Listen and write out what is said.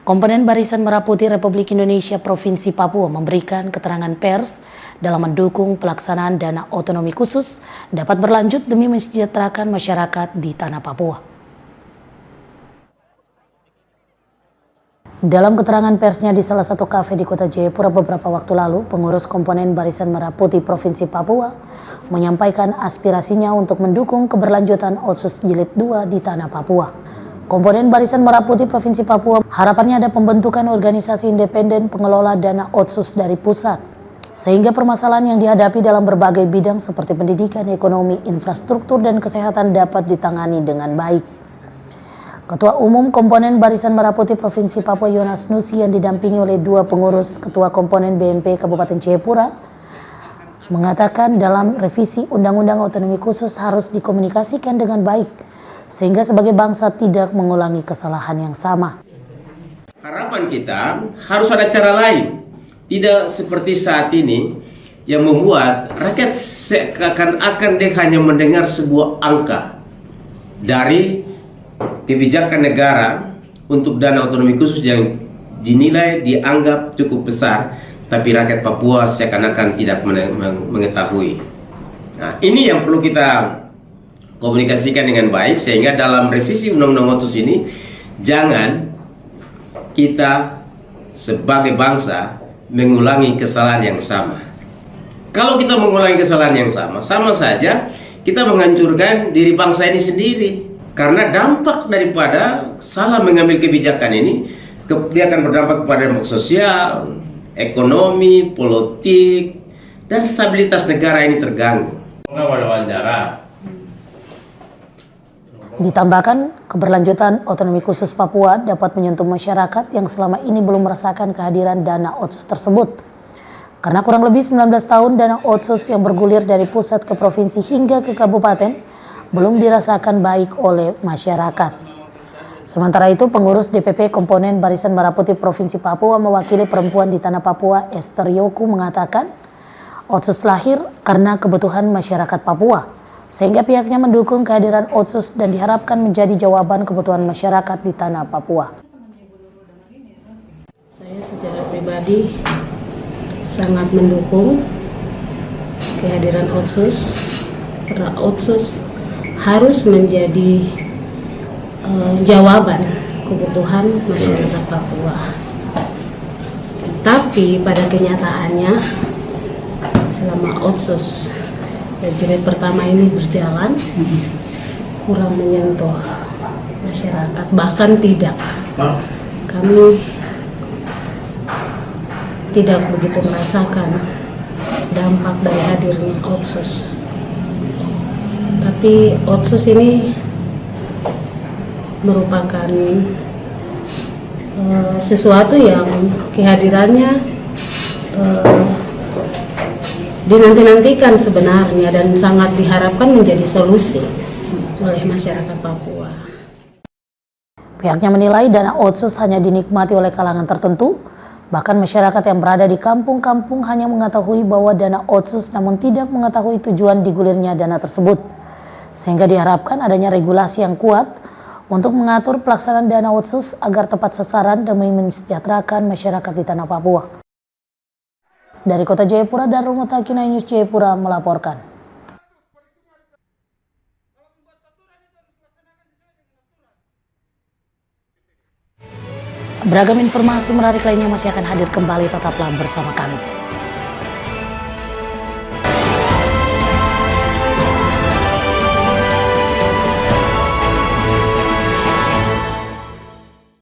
Komponen Barisan Merah Putih Republik Indonesia Provinsi Papua memberikan keterangan pers dalam mendukung pelaksanaan dana otonomi khusus dapat berlanjut demi mensejahterakan masyarakat di tanah Papua. Dalam keterangan persnya di salah satu kafe di Kota Jayapura beberapa waktu lalu, pengurus komponen Barisan Merah Putih Provinsi Papua menyampaikan aspirasinya untuk mendukung keberlanjutan Otsus Jilid 2 di tanah Papua. Komponen Barisan Merah Putih Provinsi Papua harapannya ada pembentukan organisasi independen pengelola dana Otsus dari pusat, sehingga permasalahan yang dihadapi dalam berbagai bidang seperti pendidikan, ekonomi, infrastruktur, dan kesehatan dapat ditangani dengan baik. Ketua Umum Komponen Barisan Merah Putih Provinsi Papua Yonas Nusi yang didampingi oleh dua pengurus Ketua Komponen BMP Kabupaten Jayapura mengatakan dalam revisi Undang-Undang Otonomi Khusus harus dikomunikasikan dengan baik sehingga sebagai bangsa tidak mengulangi kesalahan yang sama. Harapan kita harus ada cara lain, tidak seperti saat ini yang membuat rakyat seakan-akan dia hanya mendengar sebuah angka dari kebijakan negara untuk dana otonomi khusus yang dinilai dianggap cukup besar, tapi rakyat Papua seakan-akan tidak mengetahui. Nah, ini yang perlu kita komunikasikan dengan baik sehingga dalam revisi Undang-Undang Otsus ini jangan kita sebagai bangsa mengulangi kesalahan yang sama. Kalau kita mengulangi kesalahan yang sama, sama saja kita menghancurkan diri bangsa ini sendiri. Karena dampak daripada salah mengambil kebijakan ini dia akan berdampak kepada dampak sosial, ekonomi, politik, dan stabilitas negara ini terganggu. Ditambahkan, keberlanjutan otonomi khusus Papua dapat menyentuh masyarakat yang selama ini belum merasakan kehadiran dana Otsus tersebut. Karena kurang lebih 19 tahun dana Otsus yang bergulir dari pusat ke provinsi hingga ke kabupaten belum dirasakan baik oleh masyarakat. Sementara itu, pengurus DPP Komponen Barisan Merah Putih Provinsi Papua mewakili perempuan di tanah Papua, Esther Yoku, mengatakan Otsus lahir karena kebutuhan masyarakat Papua, sehingga pihaknya mendukung kehadiran Otsus dan diharapkan menjadi jawaban kebutuhan masyarakat di tanah Papua. Saya secara pribadi sangat mendukung kehadiran Otsus, karena Otsus harus menjadi jawaban kebutuhan masyarakat Papua. Tapi pada kenyataannya selama Otsus jilid pertama ini berjalan kurang menyentuh masyarakat, bahkan tidak. Kami tidak begitu merasakan dampak dari hadirnya Otsus. Tapi Otsus ini merupakan sesuatu yang kehadirannya dinanti-nantikan sebenarnya dan sangat diharapkan menjadi solusi oleh masyarakat Papua. Pihaknya menilai dana Otsus hanya dinikmati oleh kalangan tertentu, bahkan masyarakat yang berada di kampung-kampung hanya mengetahui bahwa dana Otsus namun tidak mengetahui tujuan digulirnya dana tersebut. Sehingga diharapkan adanya regulasi yang kuat untuk mengatur pelaksanaan dana Otsus agar tepat sasaran demi mensejahterakan masyarakat di tanah Papua. Dari Kota Jayapura, Darul Mutakin News Jayapura melaporkan. Beragam informasi menarik lainnya masih akan hadir kembali, tetaplah bersama kami.